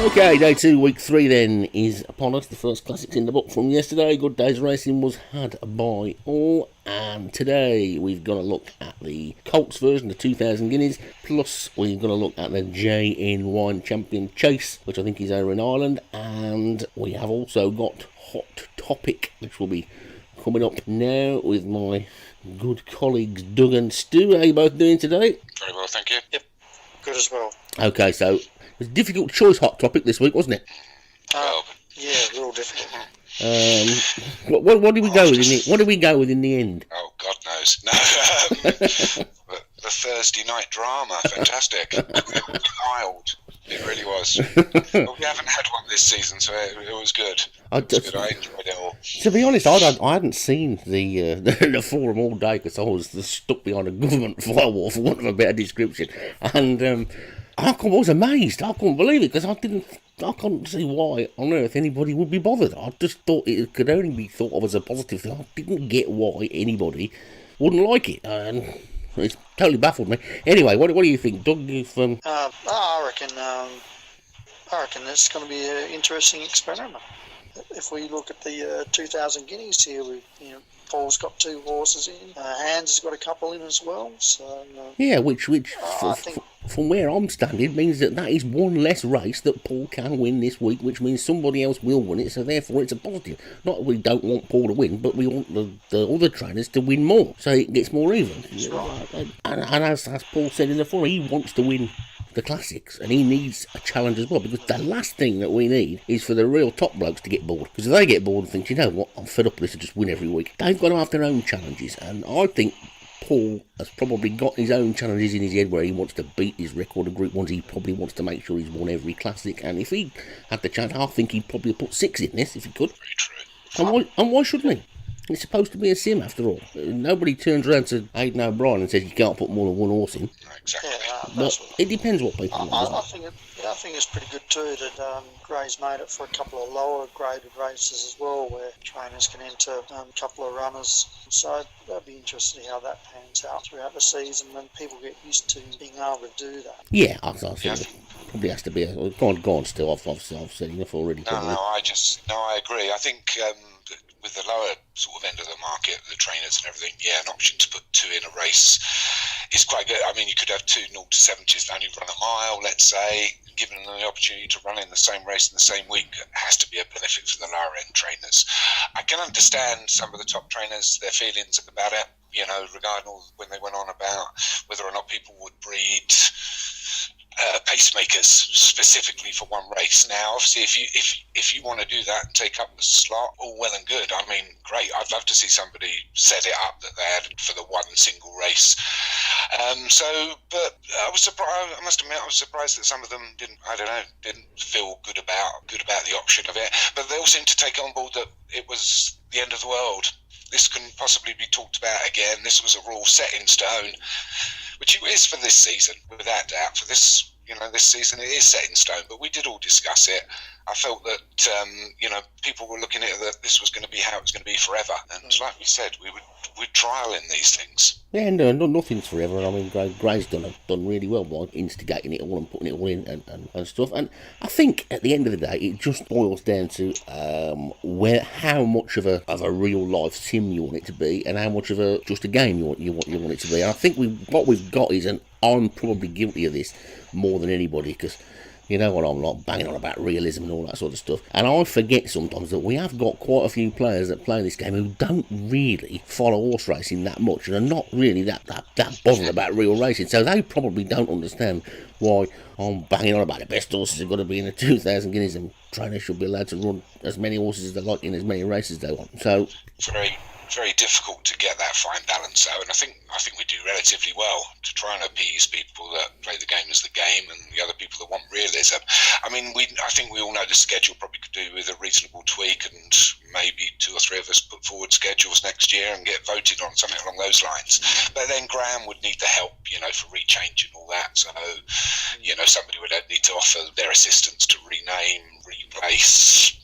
Okay, day 2, week 3 then is upon us. The first classics in the book from yesterday. Good day's racing was had by all. And today we've got to look at the Colts version, the 2000 Guineas. Plus we've got to look at the JN Wine Champion Chase, which I think is over in Ireland. And we have also got Hot Topic, which will be coming up now with my good colleagues Doug and Stu. How are you both doing today? Very well, thank you. Yep, good as well. Okay, so it was a difficult choice, Hot Topic, this week, wasn't it? Yeah, real difficult. What did we go with in the? What did we go with in the end? Oh, God knows. No, the Thursday night drama, fantastic. Wild. It really was. But we haven't had one this season, so it was good. I enjoyed it all. To be honest, I hadn't seen the forum all day because I was stuck behind a government firewall, for want of a better description. And I was amazed. I couldn't believe it because I couldn't see why on earth anybody would be bothered. I just thought it could only be thought of as a positive thing. I didn't get why anybody wouldn't like it. And it's totally baffled me. Anyway, what do you think, Doug? I reckon it's going to be an interesting experiment. If we look at the 2000 Guineas here, Paul's got 2 horses in. Hans has got a couple in as well. So yeah, which from where I'm standing means that is one less race that Paul can win this week, which means somebody else will win it. So therefore, it's a positive. Not that we don't want Paul to win, but we want the other trainers to win more, so it gets more even. That's right. And as Paul said in the forum, he wants to win the classics, and he needs a challenge as well, because the last thing that we need is for the real top blokes to get bored, because if they get bored and think, you know what, I'm fed up with this and just win every week, they've got to have their own challenges. And I think Paul has probably got his own challenges in his head where he wants to beat his record of Group 1s. He probably wants to make sure he's won every classic, and if he had the chance, I think he'd probably put 6 in this if he could. Very true. And why shouldn't he? It's supposed to be a sim, after all. Nobody turns around to Aidan O'Brien and says you can't put more than one horse in. Exactly. Yeah, but it depends what people want. I think it's pretty good too that Gray's made it for a couple of lower graded races as well, where trainers can enter a couple of runners. So that'll be interesting to see how that pans out throughout the season when people get used to being able to do that. Yeah, I think it probably has to be. Go on, still. I've said enough already. I agree. I think with the lower sort of end of the market, the trainers and everything, an option to put 2 in a race is quite good. I mean, you could have 2 0-70s that only run a mile, let's say, giving them the opportunity to run in the same race in the same week. It has to be a benefit for the lower end trainers. I can understand some of the top trainers, their feelings about it, regarding when they went on about whether or not people would breed pacemakers specifically for one race. Now, obviously, if you want to do that and take up the slot, all well and good. I mean, great. I'd love to see somebody set it up that they had for the one single race. But I was surprised. I must admit, I was surprised that some of them didn't feel good about the option of it. But they all seemed to take on board that it was the end of the world. This couldn't possibly be talked about again. This was a rule set in stone, which it is for this season, without doubt. For this, this season it is set in stone. But we did all discuss it. I felt that, people were looking at it that this was going to be how it was going to be forever. And like we said, we'd trial in these things. Yeah, no, nothing's forever. I mean, Gray's done really well by instigating it all and putting it all in and stuff. And I think at the end of the day, it just boils down to how much of a real life sim you want it to be, and how much of just a game you want it to be. And I think what we've got is, and I'm probably guilty of this more than anybody, because you know what I'm like, banging on about realism and all that sort of stuff. And I forget sometimes that we have got quite a few players that play this game who don't really follow horse racing that much and are not really that bothered about real racing. So they probably don't understand why I'm banging on about the best horses have got to be in the 2000 Guineas, and trainers should be allowed to run as many horses as they like in as many races they want. So very difficult to get that fine balance out, and I think we do relatively well to try and appease people that play the game as the game and the other people that want realism. I mean, I think we all know the schedule probably could do with a reasonable tweak, and maybe 2 or 3 of us put forward schedules next year and get voted on, something along those lines. But then Graham would need the help, for rechange and all that. So, somebody would need to offer their assistance to rename, replace,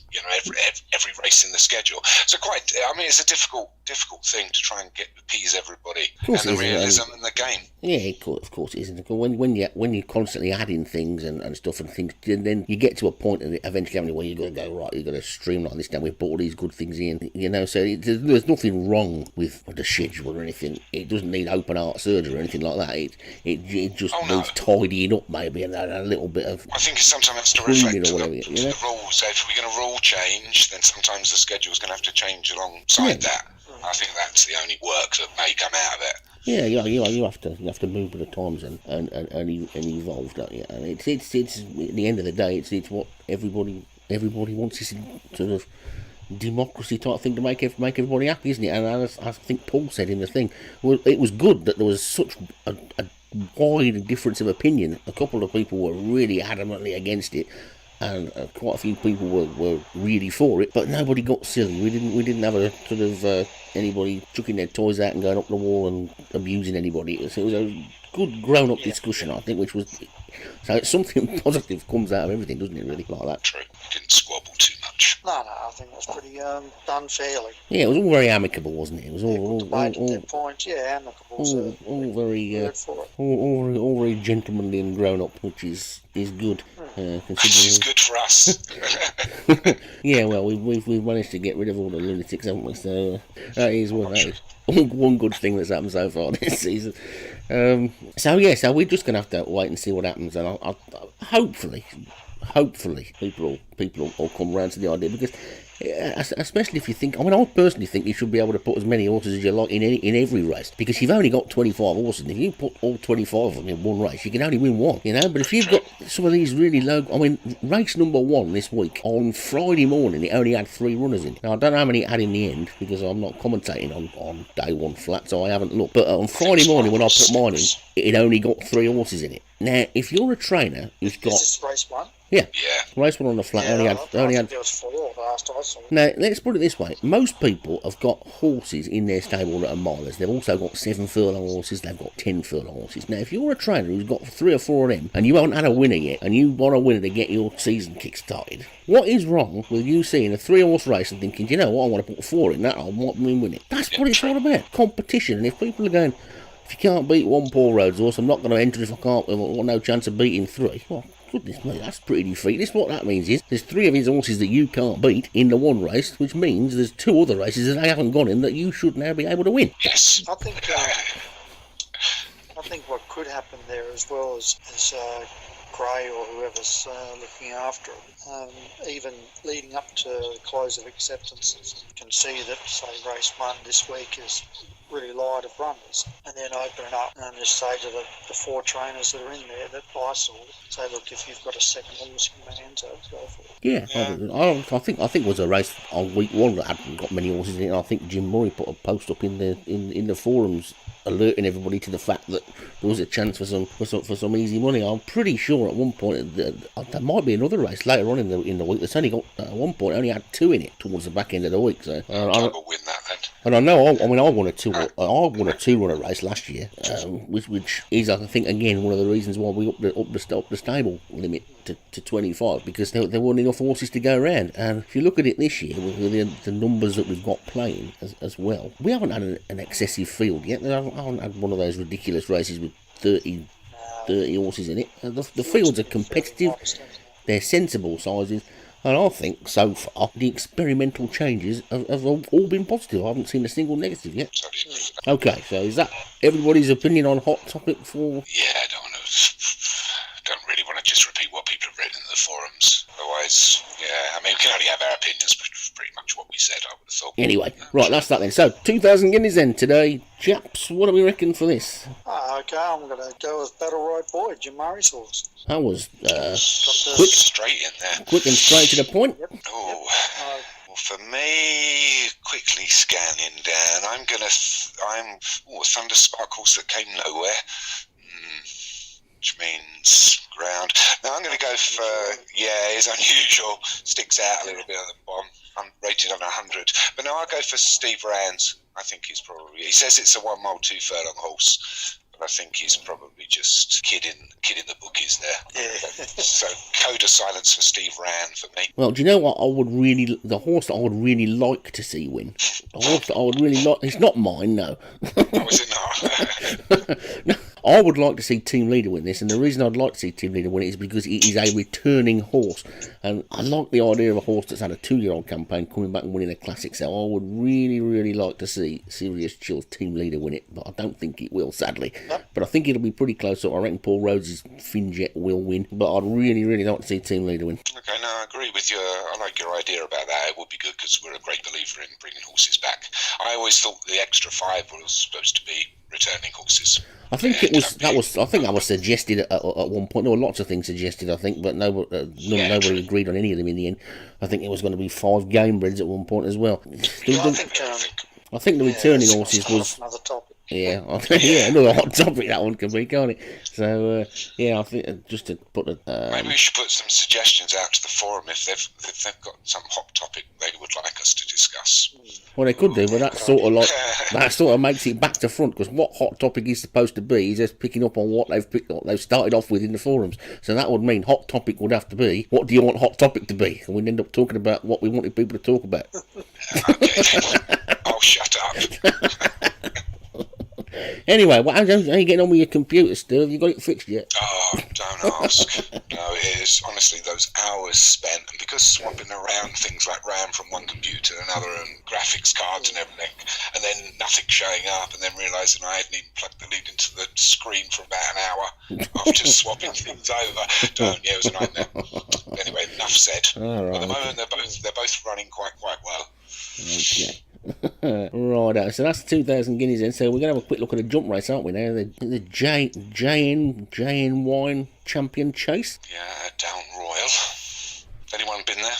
every race in the schedule. So it's a difficult difficult thing to try and appease everybody, course and the it is, realism in the game. Yeah, of course it isn't. When you're constantly adding things and stuff and things, then you get to a point and eventually where you've got to go, right, you've got to streamline this down. We've brought all these good things in, so there's nothing wrong with the schedule or anything. It doesn't need open heart surgery or anything like that. It just needs tidying up maybe and a little bit of... I think sometimes it's to reflect or whatever, the rules. So if we're going to rule change, then sometimes the schedule's going to have to change alongside that. I think that's the only work that may come out of it. Yeah, you have to move with the times and evolve, don't you? And it's at the end of the day, it's what everybody wants, this sort of democracy type thing to make everybody happy, isn't it? And as I think Paul said in the thing, well, it was good that there was such a wide difference of opinion. A couple of people were really adamantly against it, and quite a few people were really for it, but nobody got silly. We didn't have a sort of anybody chucking their toys out and going up the wall and abusing anybody. It was a good grown-up discussion, I think, which was... So something positive comes out of everything, doesn't it, really, like that? True. We didn't squabble too much. No, I think it was pretty done fairly. Yeah, it was all very amicable, wasn't it? It was all points, amicable. All very gentlemanly and grown-up, which is good. Which is good for us. Yeah, well, we've managed to get rid of all the lunatics, haven't we? So that is one good thing that's happened so far this season. So we're just gonna have to wait and see what happens, and I hopefully people will come round to the idea, because especially if you think, I personally think you should be able to put as many horses as you like in every race, because you've only got 25 horses, and if you put all 25 of them in one race, you can only win one, but if you've got some of these really low, race number 1 this week, on Friday morning, it only had 3 runners in. Now, I don't know how many it had in the end, because I'm not commentating on day 1 flat, so I haven't looked, but on Friday morning, when I put mine in, it only got 3 horses in it. Now, if you're a trainer who's got... Is this race 1? Yeah. Race 1 on the flat only had... There was 4 last I saw. Now, let's put it this way. Most people have got horses in their stable that are milers. They've also got 7 furlong horses. They've got 10 furlong horses. Now, if you're a trainer who's got 3 or 4 of them, and you haven't had a winner yet, and you want a winner to get your season kick-started, what is wrong with you seeing a 3-horse race and thinking, you know what, I want to put 4 in that, I want me win it? That's what it's all about. Competition. And if people are going... If you can't beat one Paul Rhodes horse, I'm not going to enter if I can't. I've got no chance of beating 3. Well, goodness me, that's pretty defeat. What that means is there's 3 of his horses that you can't beat in the one race, which means there's 2 other races that they haven't gone in that you should now be able to win. Yes. I think what could happen there as well is Gray or whoever's looking after him, even leading up to the close of acceptances, can see that, say, race 1 this week is really light of runners, and then open it up and just say to the 4 trainers that are in there that I saw, say, look, if you've got a second horse you may enter, go for it. Yeah. I think it was a race on week 1 that hadn't got many horses in it. I think Jim Murray put a post up in the forums alerting everybody to the fact that there was a chance for some easy money. I'm pretty sure at one point there might be another race later on in the week that's only got at one point only had 2 in it towards the back end of the week. So I will win that then. And I know, I won a 2-runner race last year, which is, I think, again, one of the reasons why we up the stable limit to 25, because there weren't enough horses to go around. And if you look at it this year, with the numbers that we've got playing as well, we haven't had an excessive field yet. I haven't had one of those ridiculous races with 30 horses in it. The fields are competitive, they're sensible sizes. And I think, so far, the experimental changes have all been positive. I haven't seen a single negative yet. Okay, so is that everybody's opinion on Hot Topic for... Yeah, I don't really want to just repeat what people have written in the forums. Otherwise, we can only have our opinions, but pretty much what we said, I would have thought. Anyway, right, that's that then. So, 2,000 guineas then today. Chaps, what do we reckon for this? Okay, I'm going to go with Battle Road Boy, Jim Murray's horse. That was quick, straight in there. Quick and straight to the point. Yep. Oh, well, for me, quickly scanning down, I'm Thunder Sparkles that came nowhere, which means ground. Now I'm going to go for it's unusual, sticks out a little bit at the bottom. I'm rated on 100, but no, I'll go for Steve Rands. I think he says it's a 1 mile 2 furlong horse, but I think he's probably just kidding the bookies there. Yeah. So code of silence for Steve Rand for me. Well, do you know what the horse that I would really like to see win? The horse that I would really like, it's not mine, no. Oh, is it not? No, I would like to see Team Leader win this, and the reason I'd like to see Team Leader win it is because it is a returning horse, and I like the idea of a horse that's had a 2-year-old campaign coming back and winning a classic, so I would really, really like to see Serious Chill's Team Leader win it, but I don't think it will, sadly. But I think it'll be pretty close, so I reckon Paul Rhodes' Finjet will win, but I'd really, really like to see Team Leader win. Okay, no, I agree with you. I like your idea about that. It would be good because we're a great believer in bringing horses back. I always thought the extra 5 was supposed to be returning horses. I think I think that was suggested at one point. There were lots of things suggested, I think, but nobody agreed on any of them in the end. I think it was going to be 5 game breeds at one point as well. I think the returning horses was another topic. Yeah, another hot topic that one can be, can't it? So I think just to put maybe we should put some suggestions out to the forum if they've got some hot topic they would like us to discuss. Well, they could do, but that sort of makes it back to front, because what hot topic is supposed to be is just picking up on what they've started off with in the forums. So that would mean hot topic would have to be, what do you want hot topic to be? And we'd end up talking about what we wanted people to talk about. Okay, then. I'll shut up. Anyway, how are you getting on with your computer, Stu? Have you got it fixed yet? Oh, don't ask. No, it is honestly those hours spent, and because swapping around things like RAM from one computer to another and graphics cards and everything, and then nothing showing up, and then realising I hadn't even plugged the lead into the screen for about an hour of just swapping things over. It was a nightmare. Anyway, enough said. All right. At the moment, they're both running quite well. Okay. Right, so that's 2,000 guineas then. So we're going to have a quick look at the jump race, aren't we now? The JN Wine Champion Chase. Yeah, Down Royal. Anyone been there?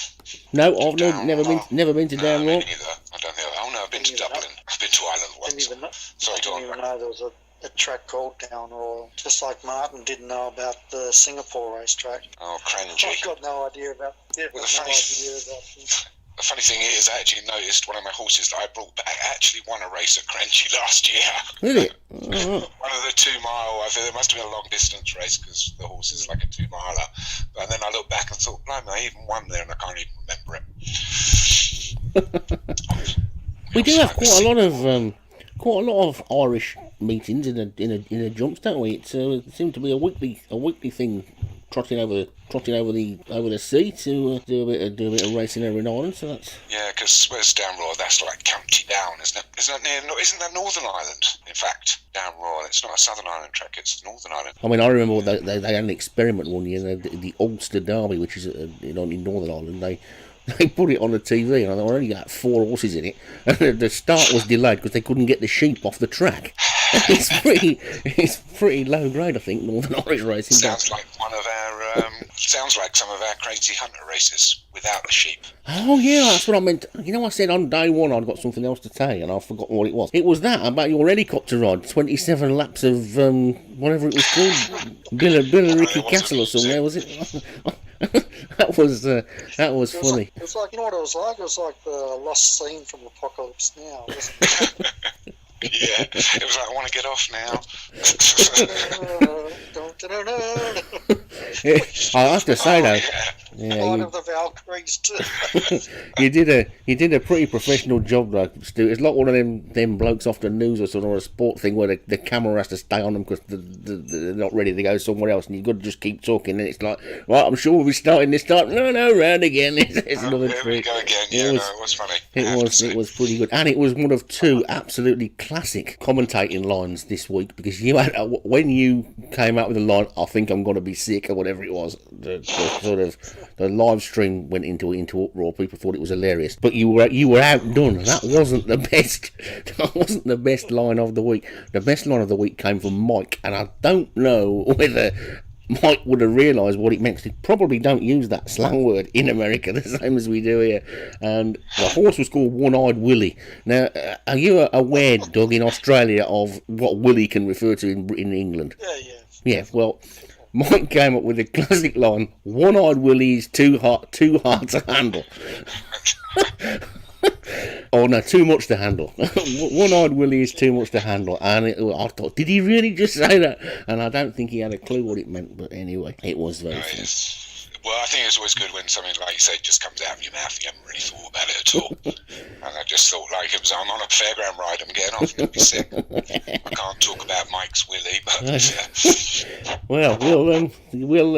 No, I've never been to Down Royal. Me neither. I don't think. Oh no, I've been to Dublin. I've been to Ireland once. Sorry, go on. I didn't even know there was a track called Down Royal. Just like Martin didn't know about the Singapore racetrack. Oh, Cranji. I've got no idea about. The funny thing is, I actually noticed one of my horses that I brought back actually won a race at Cranji last year. Really? One of the 2 mile, I think it must have been a long distance race because the horse is like a 2 miler. And then I looked back and thought, blimey, I even won there and I can't even remember it. We do have quite a lot of Irish meetings in a jumps, don't we? It seems to be a weekly thing. Trotting over the sea to do a bit of racing every now and then. So that's because where's Down Royal? That's like County Down, isn't it? Isn't that Northern Ireland? In fact, Down Royal. It's not a Southern Ireland track. It's Northern Ireland. I mean, I remember they had an experiment one year. The Ulster Derby, which is in Northern Ireland. They put it on the TV, and I only got 4 horses in it. And the start was delayed because they couldn't get the sheep off the track. It's pretty low grade, I think, Northern Irish racing. Sounds like some of our crazy hunter races without the sheep. Oh yeah, that's what I meant. I said on day one I'd got something else to say, and I've forgotten what it was. It was that about your helicopter ride, 27 laps of whatever it was called, Billericay Castle or somewhere, was it? That was funny. It was like, you know what it was like? It was like the lost scene from Apocalypse Now, wasn't it? Yeah, it was like, I want to get off now. I have to say though, One of the Valkyries too. you did a pretty professional job though, Stu. It's like one of them blokes off the news or something, or a sport thing where the camera has to stay on them because they're not ready to go somewhere else, and you've got to just keep talking. And it's like, right, I'm sure we'll be starting this time. No, round again. It's another there trick. We go again. It was funny. It was pretty good, and it was one of 2 absolutely classic commentating lines this week, because you had when you came out with a line, I think I'm going to be sick, or whatever it was. The live stream went into uproar. People thought it was hilarious, but you were outdone. That wasn't the best. That wasn't the best line of the week. The best line of the week came from Mike, and I don't know whether Mike would have realised what it meant. They probably don't use that slang word in America the same as we do here. And the horse was called One-Eyed Willie. Now, are you aware, Doug, in Australia of what Willie can refer to in England? Yeah. Yeah, well, Mike came up with a classic line, One-Eyed Willie's too hard to handle. Oh no, too much to handle. One-eyed Willie is too much to handle, and I thought, did he really just say that? And I don't think he had a clue what it meant. But anyway, it was very funny. Yes. Well, I think it's always good when something like you say just comes out of your mouth. You haven't really thought about it at all. And I just thought like it was I'm on a fairground ride. I'm getting off. I'm going to be sick. I can't talk about Mike's Willie, but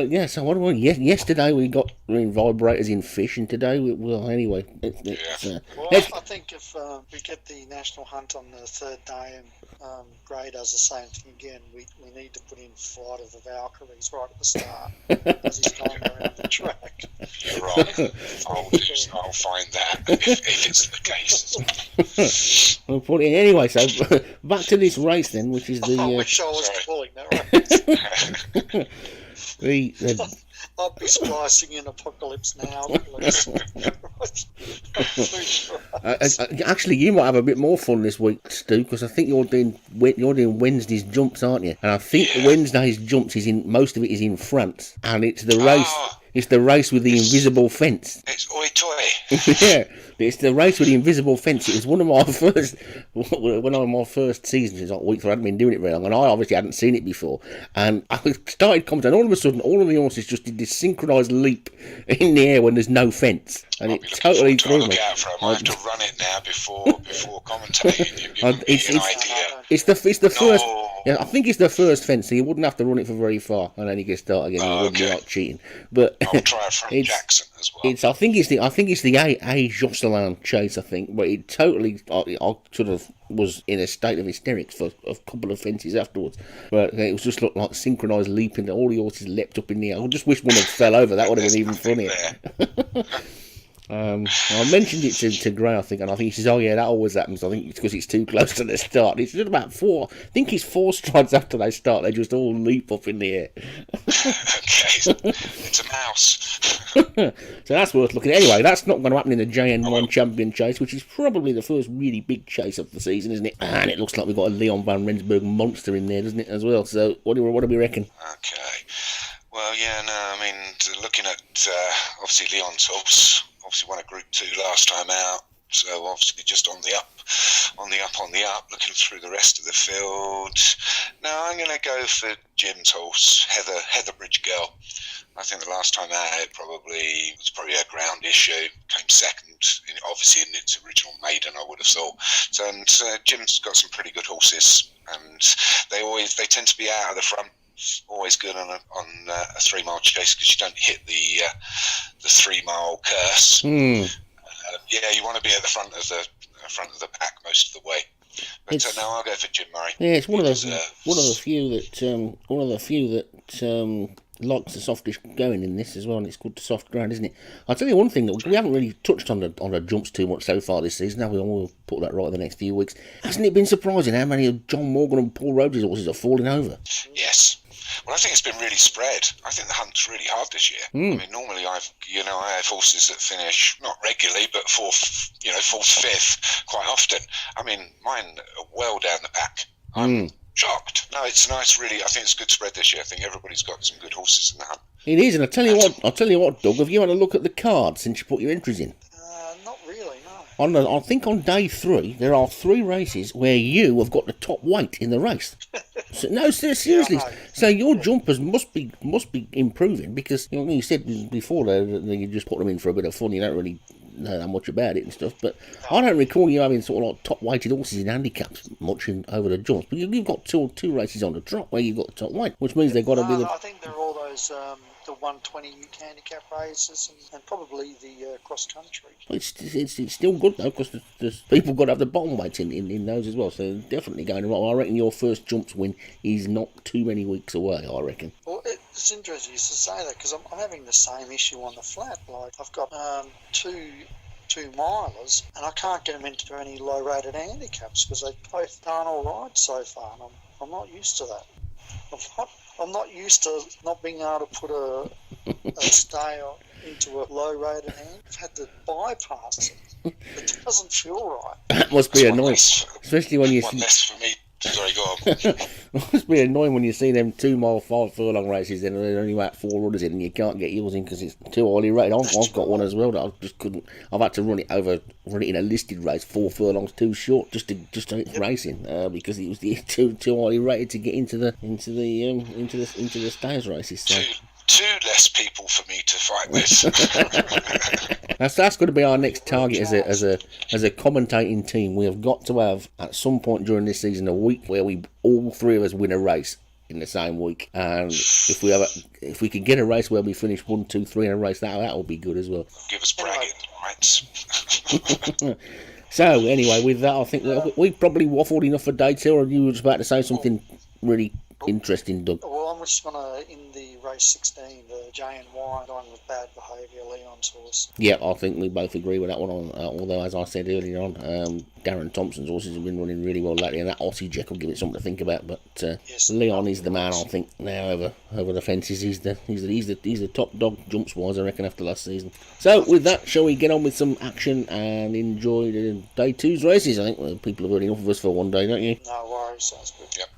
Yeah. So what do we? Yesterday we got vibrators in fish, and today anyway. I think if we get the national hunt on the third day and Gray does the same thing again, we need to put in Flight of the Valkyries right at the start as he's going around the track. You're right. I'll find that if it's the case. We'll put it in anyway. So back to this race then, which is the. I wish I was calling that race. I'll be splicing in Apocalypse Now. Actually, you might have a bit more fun this week, Stu, because I think you're doing Wednesday's jumps, aren't you? And I think Wednesday's jumps most of it is in France, and it's the race. It's the race with the invisible fence. It's Oi Toy. Yeah, it's the race with the invisible fence. It was one of my first seasons. Like weeks I hadn't been doing it very long, and I obviously hadn't seen it before. And I started commenting, and all of a sudden, all of the horses just did this synchronised leap in the air when there's no fence, and it totally threw me. Look out for it. I have to run it now before commentating. It's the first. Yeah, I think it's the first fence, so you wouldn't have to run it for very far, and then you can start again. You wouldn't be like cheating. But I'll try Frank Jackson as well. I think it's the A Jocelyn chase. I think, but it totally. I sort of was in a state of hysterics for a couple of fences afterwards. But it was just looked like synchronised leaping. All the horses leapt up in the air. I just wish one had fell over. That would have been even funnier. I mentioned it to Gray, I think, and I think he says, "Oh yeah, that always happens." I think it's because it's too close to the start. It's just about 4 strides after they start. They just all leap up in the air. Okay, it's a mouse. So that's worth looking at. Anyway, that's not going to happen in the JN1 Champion Chase, which is probably the first really big chase of the season, isn't it? And it looks like we've got a Leon van Rensburg monster in there, doesn't it, as well? So what do we reckon? Okay. Well, yeah, no, I mean, looking at obviously Leon's horse. Obviously won a Group 2 last time out, so obviously just on the up, looking through the rest of the field. Now I'm going to go for Jim's horse, Heather Bridge Girl. I think the last time out it was probably a ground issue, came second, obviously in its original maiden, I would have thought. So, and Jim's got some pretty good horses, and they tend to be out of the front. Always good on a 3-mile chase because you don't hit the 3-mile curse. Yeah, you want to be at the front of the pack most of the way. But now I'll go for Jim Murray. Yeah, it's one of the few that likes the softish going in this as well, and it's good to soft ground, isn't it? I'll tell you one thing that we haven't really touched on the jumps too much so far this season. Now we'll put that right in the next few weeks. Hasn't it been surprising how many of John Morgan and Paul Rhodes' horses are falling over? Yes. Well, I think it's been really spread. I think the hunt's really hard this year. I mean, normally I have horses that finish not regularly, but fourth, fifth quite often. I mean, mine are well down the pack. I'm shocked. No, it's nice. Really, I think it's a good spread this year. I think everybody's got some good horses in the hunt. It is, and I'll tell you what, Doug. Have you had a look at the card since you put your entries in? Not really, no. I think on day 3 there are 3 races where you have got the top weight in the race. Seriously. Yeah, so your jumpers must be improving because you said before that you just put them in for a bit of fun. You don't really know that much about it and stuff. But I don't recall you having sort of like top weighted horses in handicaps much over the jumps. But you've got two races on the trot where you've got the top weight, which means they've got to be. I think they're all those. The 120 handicap races and probably the cross country. It's still good though because there's people got to have the bottom weights in those as well. So definitely going right. I reckon your first jumps win is not too many weeks away. I reckon. Well, it's interesting you to say that because I'm having the same issue on the flat. Like I've got two milers and I can't get them into any low rated handicaps because they've both done all right so far. And I'm not used to that. I'm not used to not being able to put a stay into a low-rated hand. I've had to bypass it. It doesn't feel right. That must be annoying, especially when you. One less for me Sorry, go on. It must be annoying when you see them 2 mile, 5 furlong races and there's only about 4 runners in and you can't get yours in because it's too highly rated. I've got one as well that I just couldn't. I've had to run it in a listed race 4 furlongs too short just to hit racing because it was too highly rated to get into the stayers races. So. Two less people for me to fight with. That's going to be our next target as a commentating team. We have got to have at some point during this season a week where we all 3 of us win a race in the same week, and if we can get a race where we finish 1, 2, 3 in a race, that will be good as well. Give us bragging rights. So anyway, with that, I think we probably waffled enough for day 2. Or you were just about to say something really interesting, Doug? Well, I'm just going to, in the race 16, the J&Y going with Bad Behaviour, Leon's horse. Yeah, I think we both agree with that one. Although, as I said earlier on, Darren Thompson's horses have been running really well lately, and that Aussie Jack will give it something to think about. But yes, Leon is the man, I think, now over the fences. He's the top dog jumps wise, I reckon, after last season. So, with that, shall we get on with some action and enjoy the day 2's races? I think people have heard enough of us for one day, don't you? No worries, sounds good. Yep.